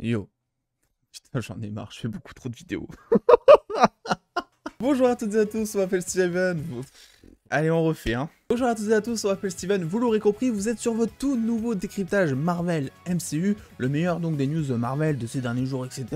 Yo, putain, j'en ai marre, je fais beaucoup trop de vidéos. Bonjour à toutes et à tous, on m'appelle Steven. Allez, on refait, hein. Bonjour à toutes et à tous, on m'appelle Steven. Vous l'aurez compris, vous êtes sur votre tout nouveau décryptage Marvel MCU, le meilleur donc des news Marvel de ces derniers jours, etc.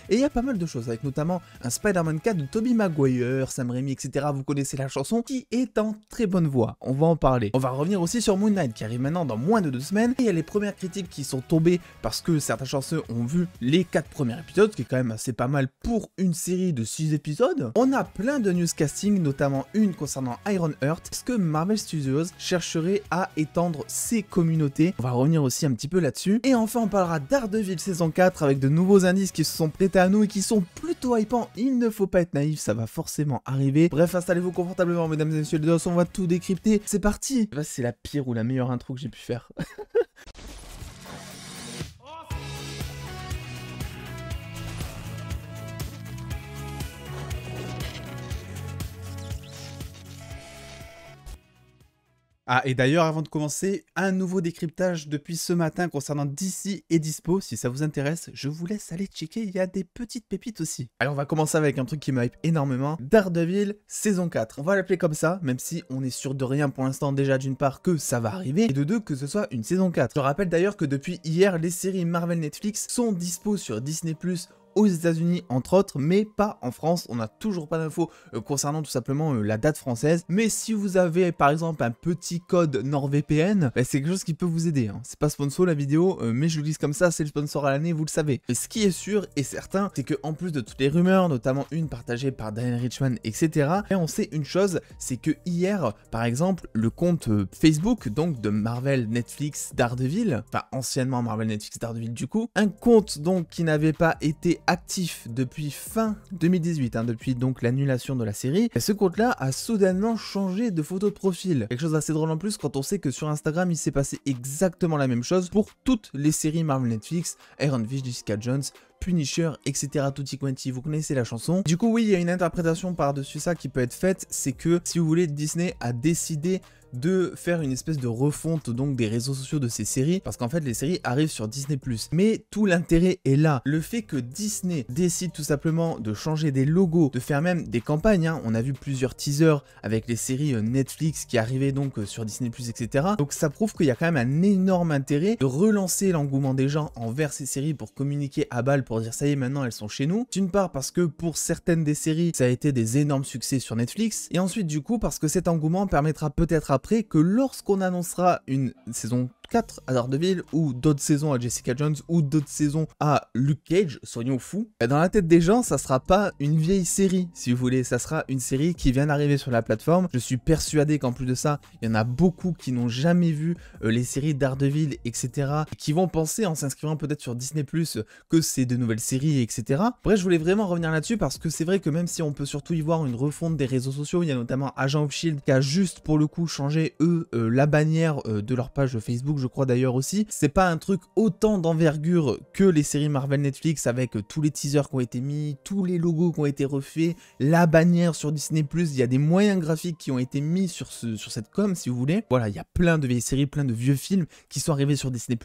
Et il y a pas mal de choses, avec notamment un Spider-Man 4 de Tobey Maguire, Sam Raimi, etc. Vous connaissez la chanson, qui est en très bonne voie. On va en parler. On va revenir aussi sur Moon Knight, qui arrive maintenant dans moins de 2 semaines. Et il y a les premières critiques qui sont tombées parce que certains chanceux ont vu les 4 premiers épisodes, ce qui est quand même assez pas mal pour une série de 6 épisodes. On a plein de news casting, notamment une concernant Iron Heart. Est-ce que Marvel Studios chercherait à étendre ses communautés? On va revenir aussi un petit peu là-dessus. Et enfin, on parlera Daredevil saison 4 avec de nouveaux indices qui se sont prêtés à nous et qui sont plutôt hypants. Il ne faut pas être naïf, ça va forcément arriver. Bref, installez-vous confortablement, mesdames et messieurs les dos, on va tout décrypter. C'est parti! C'est la pire ou la meilleure intro que j'ai pu faire. Ah, et d'ailleurs, avant de commencer, un nouveau décryptage depuis ce matin concernant DC et Dispo. Si ça vous intéresse, je vous laisse aller checker, il y a des petites pépites aussi. Allez, on va commencer avec un truc qui me hype énormément. Daredevil, saison 4. On va l'appeler comme ça, même si on est sûr de rien pour l'instant déjà d'une part que ça va arriver, et de deux que ce soit une saison 4. Je rappelle d'ailleurs que depuis hier, les séries Marvel Netflix sont dispo sur Disney+, aux États-Unis entre autres, mais pas en France. On n'a toujours pas d'infos concernant tout simplement la date française. Mais si vous avez par exemple un petit code NordVPN, c'est quelque chose qui peut vous aider, hein. C'est pas sponsor la vidéo, mais je le dis comme ça, c'est le sponsor à l'année, vous le savez. Et ce qui est sûr et certain, c'est que en plus de toutes les rumeurs, notamment une partagée par Daniel Richman, etc., et on sait une chose, c'est que hier, par exemple, le compte Facebook, donc de Marvel Netflix Daredevil, enfin anciennement Marvel Netflix Daredevil du coup, un compte donc qui n'avait pas été actif depuis fin 2018, hein, depuis donc l'annulation de la série, et ce compte-là a soudainement changé de photo de profil. Quelque chose d'assez drôle en plus quand on sait que sur Instagram, il s'est passé exactement la même chose pour toutes les séries Marvel Netflix, Iron Fist, Jessica Jones, Punisher, etc. Tutti quanti, vous connaissez la chanson. Du coup, oui, il y a une interprétation par-dessus ça qui peut être faite, c'est que, si vous voulez, Disney a décidé de faire une espèce de refonte donc des réseaux sociaux de ces séries, parce qu'en fait les séries arrivent sur Disney+. Mais tout l'intérêt est là. Le fait que Disney décide tout simplement de changer des logos, de faire même des campagnes, hein. On a vu plusieurs teasers avec les séries Netflix qui arrivaient donc sur Disney+, etc. Donc ça prouve qu'il y a quand même un énorme intérêt de relancer l'engouement des gens envers ces séries pour communiquer à balle, pour dire ça y est, maintenant elles sont chez nous. D'une part parce que pour certaines des séries, ça a été des énormes succès sur Netflix, et ensuite du coup parce que cet engouement permettra peut-être après que lorsqu'on annoncera une saison 4 à Daredevil, ou d'autres saisons à Jessica Jones, ou d'autres saisons à Luke Cage, soyons fous, dans la tête des gens, ça sera pas une vieille série, si vous voulez, ça sera une série qui vient d'arriver sur la plateforme. Je suis persuadé qu'en plus de ça, il y en a beaucoup qui n'ont jamais vu les séries Daredevil, etc., et qui vont penser, en s'inscrivant peut-être sur Disney+, que c'est de nouvelles séries, etc. Bref, je voulais vraiment revenir là-dessus, parce que c'est vrai que même si on peut surtout y voir une refonte des réseaux sociaux, il y a notamment Agent of Shield qui a juste pour le coup changé, la bannière de leur page Facebook, je crois d'ailleurs aussi. C'est pas un truc autant d'envergure que les séries Marvel Netflix, avec tous les teasers qui ont été mis, tous les logos qui ont été refaits, la bannière sur Disney+, il y a des moyens graphiques qui ont été mis sur cette com, si vous voulez. Voilà, il y a plein de vieilles séries, plein de vieux films qui sont arrivés sur Disney+,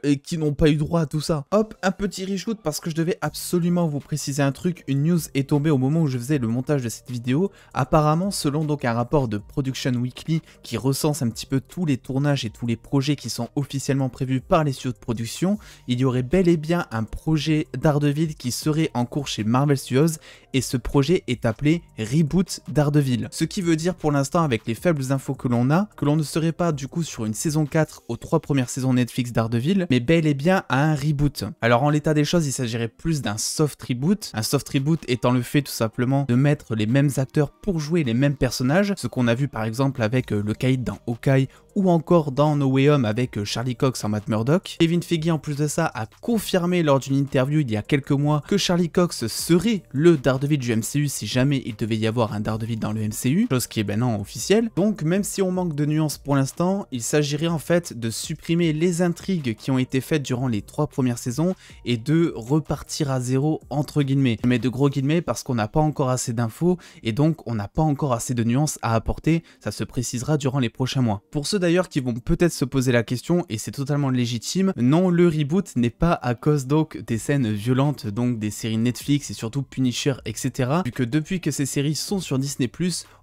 et qui n'ont pas eu droit à tout ça. Hop, un petit reshoot parce que je devais absolument vous préciser un truc. Une news est tombée au moment où je faisais le montage de cette vidéo. Apparemment, selon donc un rapport de Production Weekly qui recense un petit peu tous les tournages et tous les projets qui sont officiellement prévus par les studios de production, il y aurait bel et bien un projet Daredevil qui serait en cours chez Marvel Studios, et ce projet est appelé Reboot Daredevil. Ce qui veut dire pour l'instant, avec les faibles infos que l'on a, que l'on ne serait pas du coup sur une saison 4 aux 3 premières saisons Netflix Daredevil, mais bel et bien à un reboot. Alors en l'état des choses, il s'agirait plus d'un soft reboot, un soft reboot étant le fait tout simplement de mettre les mêmes acteurs pour jouer les mêmes personnages, ce qu'on a vu par exemple avec le Caïd dans Hawkeye, ou encore dans No Way Home avec Charlie Cox en Matt Murdock. Kevin Feige en plus de ça a confirmé lors d'une interview il y a quelques mois que Charlie Cox serait le Daredevil Daredevil du MCU si jamais il devait y avoir un Daredevil dans le MCU, chose qui est maintenant officielle. Donc même si on manque de nuances pour l'instant, il s'agirait en fait de supprimer les intrigues qui ont été faites durant les 3 premières saisons et de repartir à zéro entre guillemets. Je mets de gros guillemets parce qu'on n'a pas encore assez d'infos et donc on n'a pas encore assez de nuances à apporter, ça se précisera durant les prochains mois. Pour ceux d'ailleurs qui vont peut-être se poser la question, et c'est totalement légitime, non, le reboot n'est pas à cause donc des scènes violentes, donc des séries Netflix et surtout Punisher, etc. Vu que depuis que ces séries sont sur Disney+,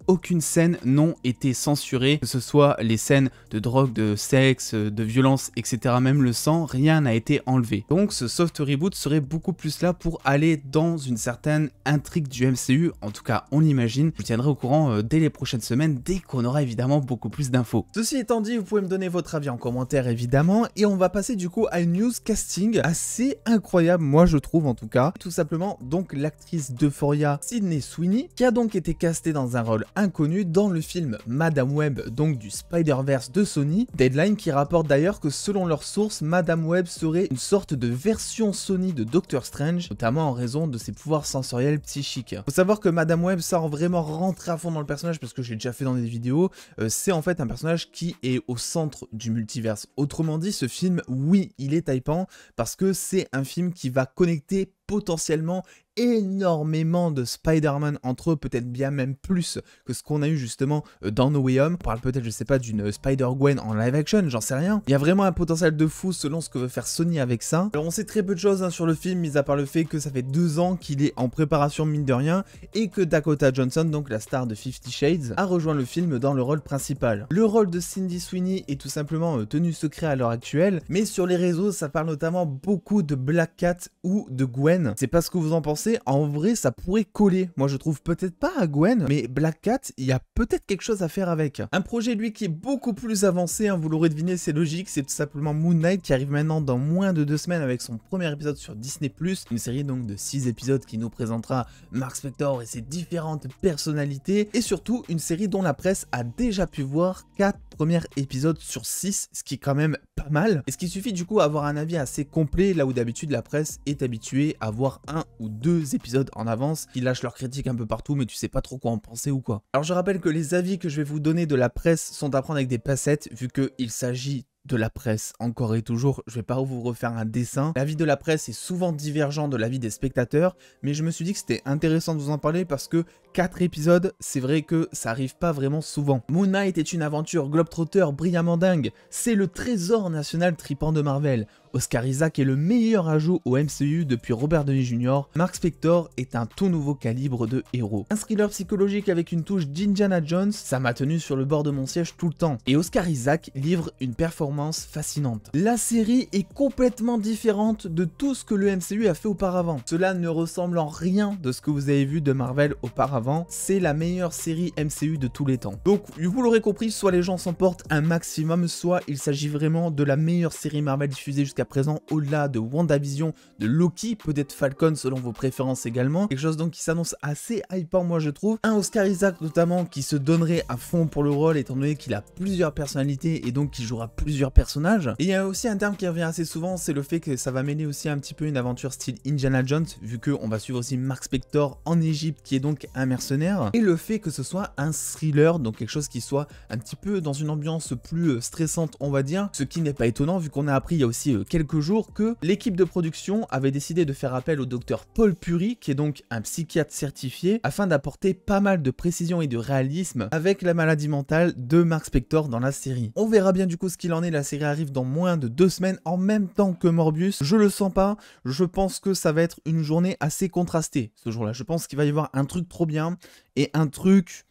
aucune scène n'ont été censurées, que ce soit les scènes de drogue, de sexe, de violence, etc. Même le sang, rien n'a été enlevé. Donc ce soft reboot serait beaucoup plus là pour aller dans une certaine intrigue du MCU, en tout cas on l'imagine. Je vous tiendrai au courant dès les prochaines semaines, dès qu'on aura évidemment beaucoup plus d'infos. Ceci étant dit, vous pouvez me donner votre avis en commentaire évidemment, et on va passer du coup à une news casting assez incroyable, moi je trouve en tout cas. Tout simplement donc l'actrice d'Euphoria, Sydney Sweeney, qui a donc été castée dans un rôle inconnu dans le film Madame Web, donc du Spider-Verse de Sony. Deadline qui rapporte d'ailleurs que selon leurs sources, Madame Web serait une sorte de version Sony de Doctor Strange, notamment en raison de ses pouvoirs sensoriels psychiques. Faut savoir que Madame Web, sans vraiment rentrer à fond dans le personnage, parce que j'ai déjà fait dans des vidéos, c'est en fait un personnage qui est au centre du multiverse. Autrement dit, ce film, oui, il est hypant, parce que c'est un film qui va connecter potentiellement énormément de Spider-Man entre eux, peut-être bien même plus que ce qu'on a eu justement dans No Way Home. On parle peut-être, je sais pas, d'une Spider-Gwen en live action, j'en sais rien. Il y a vraiment un potentiel de fou selon ce que veut faire Sony avec ça. Alors on sait très peu de choses sur le film, mis à part le fait que ça fait 2 ans qu'il est en préparation mine de rien, et que Dakota Johnson, donc la star de 50 Shades, a rejoint le film dans le rôle principal. Le rôle de Sydney Sweeney est tout simplement tenu secret à l'heure actuelle, mais sur les réseaux ça parle notamment beaucoup de Black Cat ou de Gwen. C'est pas ce que vous en pensez, en vrai ça pourrait coller. Moi je trouve peut-être pas à Gwen, mais Black Cat, il y a peut-être quelque chose à faire avec. Un projet lui qui est beaucoup plus avancé, hein, vous l'aurez deviné, c'est logique, c'est tout simplement Moon Knight qui arrive maintenant dans moins de 2 semaines avec son premier épisode sur Disney+, une série donc de 6 épisodes qui nous présentera Mark Spector et ses différentes personnalités, et surtout une série dont la presse a déjà pu voir 4 premiers épisodes sur 6, ce qui est quand même pas mal, et ce qui suffit du coup à avoir un avis assez complet, là où d'habitude la presse est habituée à voir 1 ou 2 épisodes en avance, qui lâchent leurs critiques un peu partout, mais tu sais pas trop quoi en penser ou quoi. Alors je rappelle que les avis que je vais vous donner de la presse sont à prendre avec des pincettes, vu qu'il s'agit de la presse, encore et toujours, je vais pas vous refaire un dessin. L'avis de la presse est souvent divergent de l'avis des spectateurs, mais je me suis dit que c'était intéressant de vous en parler parce que 4 épisodes, c'est vrai que ça arrive pas vraiment souvent. Moon Knight est une aventure globetrotter brillamment dingue, c'est le trésor national tripant de Marvel. Oscar Isaac est le meilleur ajout au MCU depuis Robert Downey Jr. Mark Spector est un tout nouveau calibre de héros. Un thriller psychologique avec une touche d'Indiana Jones, ça m'a tenu sur le bord de mon siège tout le temps. Et Oscar Isaac livre une performance fascinante. La série est complètement différente de tout ce que le MCU a fait auparavant. Cela ne ressemble en rien de ce que vous avez vu de Marvel auparavant. C'est la meilleure série MCU de tous les temps. Donc vous l'aurez compris, soit les gens s'en portent un maximum, soit il s'agit vraiment de la meilleure série Marvel diffusée jusqu'à présent, au-delà de WandaVision, de Loki, peut-être Falcon selon vos préférences également. Quelque chose donc qui s'annonce assez hypant moi je trouve. Un Oscar Isaac notamment qui se donnerait à fond pour le rôle étant donné qu'il a plusieurs personnalités et donc qu'il jouera plusieurs personnages. Et il y a aussi un terme qui revient assez souvent, c'est le fait que ça va mêler aussi un petit peu une aventure style Indiana Jones, vu qu'on va suivre aussi Mark Spector en Égypte qui est donc un mercenaire. Et le fait que ce soit un thriller, donc quelque chose qui soit un petit peu dans une ambiance plus stressante on va dire, ce qui n'est pas étonnant vu qu'on a appris il y a aussi quelques jours que l'équipe de production avait décidé de faire appel au docteur Paul Puri, qui est donc un psychiatre certifié, afin d'apporter pas mal de précision et de réalisme avec la maladie mentale de Mark Spector dans la série. On verra bien du coup ce qu'il en est, la série arrive dans moins de 2 semaines en même temps que Morbius, je le sens pas, je pense que ça va être une journée assez contrastée ce jour-là, je pense qu'il va y avoir un truc trop bien et un truc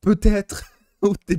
peut-être où t'es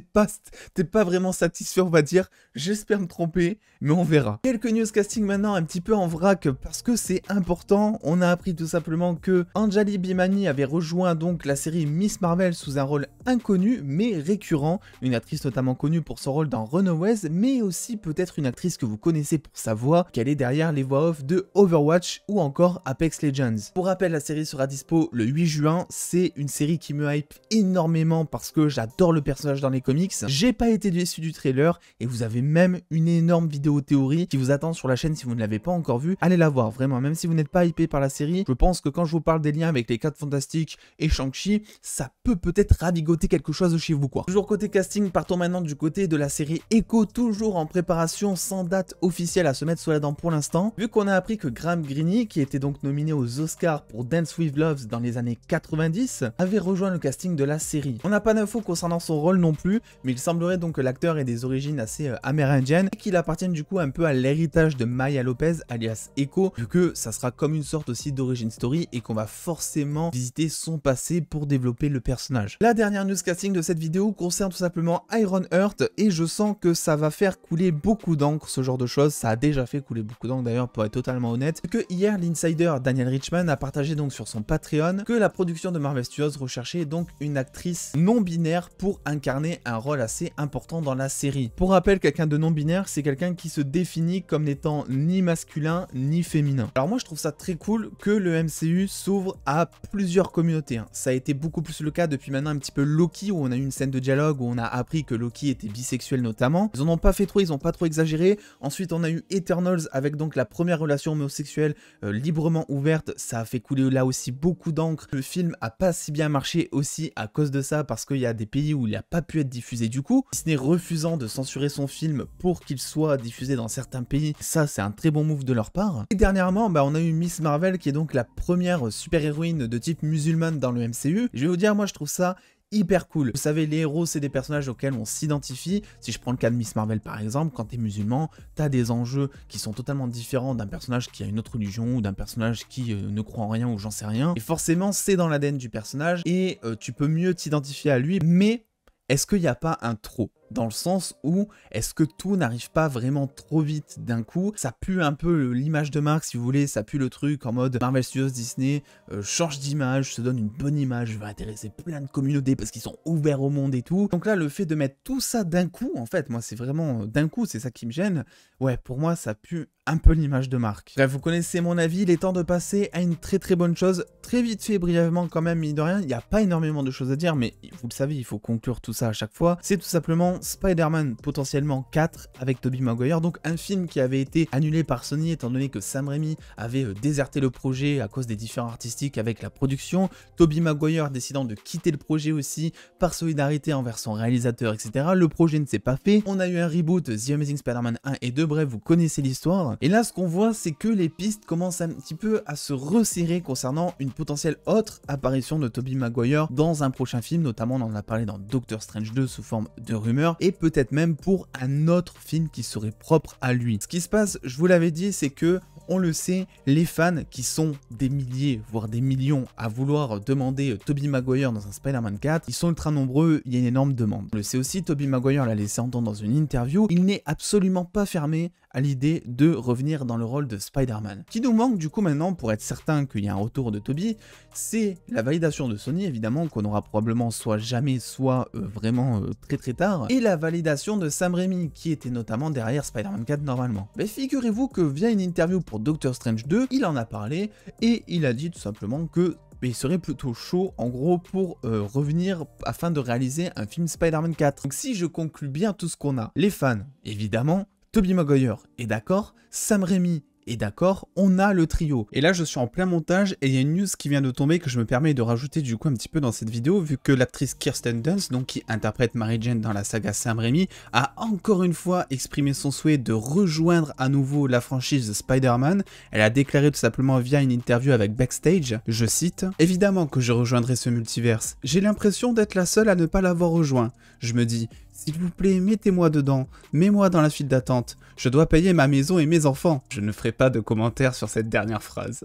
pas vraiment satisfait on va dire, j'espère me tromper, mais on verra. Quelques news casting maintenant un petit peu en vrac parce que c'est important, on a appris tout simplement que Anjali Bhimani avait rejoint donc la série Miss Marvel sous un rôle inconnu mais récurrent, une actrice notamment connue pour son rôle dans Runaways, mais aussi peut-être une actrice que vous connaissez pour sa voix, qu'elle est derrière les voix off de Overwatch ou encore Apex Legends. Pour rappel, la série sera dispo le 8 juin, c'est une série qui me hype énormément parce que j'adore le personnage personnage dans les comics. J'ai pas été déçu du trailer et vous avez même une énorme vidéo théorie qui vous attend sur la chaîne si vous ne l'avez pas encore vue. Allez la voir, vraiment, même si vous n'êtes pas hypé par la série, je pense que quand je vous parle des liens avec les 4 Fantastiques et Shang-Chi, ça peut peut-être ravigoter quelque chose chez vous quoi. Toujours côté casting, partons maintenant du côté de la série Echo, toujours en préparation sans date officielle à se mettre sous la dent pour l'instant. Vu qu'on a appris que Graham Greene, qui était donc nominé aux Oscars pour Dance with Love dans les années 90, avait rejoint le casting de la série. On n'a pas d'infos concernant son rôle non plus, mais il semblerait donc que l'acteur ait des origines assez amérindiennes et qu'il appartienne du coup un peu à l'héritage de Maya Lopez alias Echo, vu que ça sera comme une sorte aussi d'origin story et qu'on va forcément visiter son passé pour développer le personnage. La dernière news casting de cette vidéo concerne tout simplement Ironheart et je sens que ça va faire couler beaucoup d'encre, ce genre de choses. Ça a déjà fait couler beaucoup d'encre d'ailleurs, pour être totalement honnête, que hier l'insider Daniel Richman a partagé donc sur son Patreon que la production de Marvel Studios recherchait donc une actrice non binaire pour incarner un rôle assez important dans la série. Pour rappel, quelqu'un de non binaire, c'est quelqu'un qui se définit comme n'étant ni masculin ni féminin. Alors moi je trouve ça très cool que le MCU s'ouvre à plusieurs communautés. Ça a été beaucoup plus le cas depuis maintenant un petit peu Loki, où on a eu une scène de dialogue où on a appris que Loki était bisexuel notamment. Ils en ont pas fait trop, ils ont pas trop exagéré. Ensuite on a eu Eternals avec donc la première relation homosexuelle librement ouverte. Ça a fait couler là aussi beaucoup d'encre. Le film a pas si bien marché aussi à cause de ça, parce qu'il y a des pays où il n'a pas pu être diffusé du coup, Disney refusant de censurer son film pour qu'il soit diffusé dans certains pays. Ça c'est un très bon move de leur part. Et dernièrement on a eu Miss Marvel qui est donc la première super-héroïne de type musulmane dans le MCU. Je vais vous dire, moi je trouve ça hyper cool. Vous savez, les héros, c'est des personnages auxquels on s'identifie. Si je prends le cas de Miss Marvel par exemple, quand t'es musulman, t'as des enjeux qui sont totalement différents d'un personnage qui a une autre religion ou d'un personnage qui ne croit en rien ou j'en sais rien. Et forcément, c'est dans l'ADN du personnage et tu peux mieux t'identifier à lui, mais est-ce qu'il n'y a pas un trop ? Dans le sens où, est-ce que tout n'arrive pas vraiment trop vite d'un coup? Ça pue un peu l'image de marque, si vous voulez, ça pue le truc en mode Marvel Studios, Disney, change d'image, se donne une bonne image, va intéresser plein de communautés parce qu'ils sont ouverts au monde et tout. Donc là, le fait de mettre tout ça d'un coup, en fait, moi c'est vraiment d'un coup, c'est ça qui me gêne. Ouais, pour moi, ça pue un peu l'image de marque. Bref, vous connaissez mon avis, il est temps de passer à une très très bonne chose, très vite fait, brièvement quand même, mine de rien, il n'y a pas énormément de choses à dire, mais vous le savez, il faut conclure tout ça à chaque fois. C'est tout simplement Spider-Man potentiellement 4 avec Tobey Maguire, donc un film qui avait été annulé par Sony étant donné que Sam Raimi avait déserté le projet à cause des différends artistiques avec la production, Tobey Maguire décidant de quitter le projet aussi par solidarité envers son réalisateur, etc. Le projet ne s'est pas fait, on a eu un reboot The Amazing Spider-Man 1 et 2, bref, vous connaissez l'histoire, et là ce qu'on voit c'est que les pistes commencent un petit peu à se resserrer concernant une potentielle autre apparition de Tobey Maguire dans un prochain film, notamment on en a parlé dans Doctor Strange 2 sous forme de rumeur, et peut-être même pour un autre film qui serait propre à lui. Ce qui se passe, je vous l'avais dit, c'est que, on le sait, les fans qui sont des milliers, voire des millions à vouloir demander Tobey Maguire dans un Spider-Man 4, ils sont ultra nombreux, il y a une énorme demande. On le sait aussi, Tobey Maguire l'a laissé entendre dans une interview, il n'est absolument pas fermé à l'idée de revenir dans le rôle de Spider-Man. Ce qui nous manque du coup maintenant pour être certain qu'il y a un retour de Tobey, c'est la validation de Sony évidemment, qu'on aura probablement soit jamais, soit vraiment très très tard, et la validation de Sam Raimi qui était notamment derrière Spider-Man 4 normalement. Mais figurez-vous que via une interview pour Doctor Strange 2, il en a parlé et il a dit tout simplement que il serait plutôt chaud en gros pour revenir afin de réaliser un film Spider-Man 4. Donc si je conclue bien tout ce qu'on a, les fans évidemment, Tobey Maguire est d'accord, Sam Raimi est d'accord, on a le trio. Et là je suis en plein montage et il y a une news qui vient de tomber que je me permets de rajouter du coup un petit peu dans cette vidéo, vu que l'actrice Kirsten Dunst, donc qui interprète Mary Jane dans la saga Sam Raimi, a encore une fois exprimé son souhait de rejoindre à nouveau la franchise Spider-Man. Elle a déclaré tout simplement via une interview avec Backstage, je cite, « Évidemment que je rejoindrai ce multiverse. J'ai l'impression d'être la seule à ne pas l'avoir rejoint. Je me dis, s'il vous plaît, mettez-moi dedans, mets-moi dans la file d'attente. Je dois payer ma maison et mes enfants. » Je ne ferai pas de commentaires sur cette dernière phrase.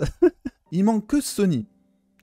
Il manque que Sony.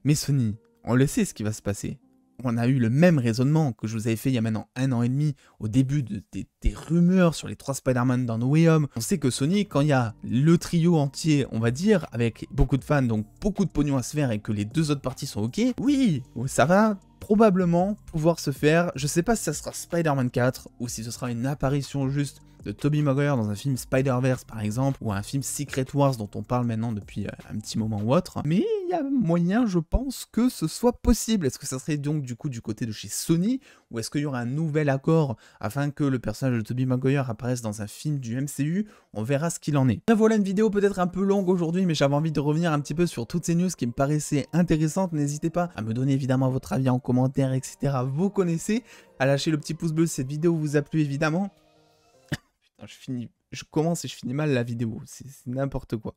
Mais Sony, on le sait ce qui va se passer. On a eu le même raisonnement que je vous avais fait il y a maintenant 1 an et demi, au début des rumeurs sur les 3 Spider-Man dans No Way Home. On sait que Sony, quand il y a le trio entier, on va dire, avec beaucoup de fans, donc beaucoup de pognon à se faire et que les 2 autres parties sont ok, oui, ça va probablement pouvoir se faire. Je sais pas si ça sera Spider-Man 4 ou si ce sera une apparition juste de Tobey Maguire dans un film Spider-Verse par exemple, ou un film Secret Wars dont on parle maintenant depuis un petit moment ou autre. Mais il y a moyen, je pense, que ce soit possible. Est-ce que ça serait donc du coup du côté de chez Sony, ou est-ce qu'il y aura un nouvel accord afin que le personnage de Tobey Maguire apparaisse dans un film du MCU? On verra ce qu'il en est. Là, voilà une vidéo peut-être un peu longue aujourd'hui, mais j'avais envie de revenir un petit peu sur toutes ces news qui me paraissaient intéressantes. N'hésitez pas à me donner évidemment votre avis en commentaire, etc. Vous connaissez, à lâcher le petit pouce bleu si cette vidéo vous a plu évidemment. Putain, je commence et je finis mal la vidéo, c'est n'importe quoi.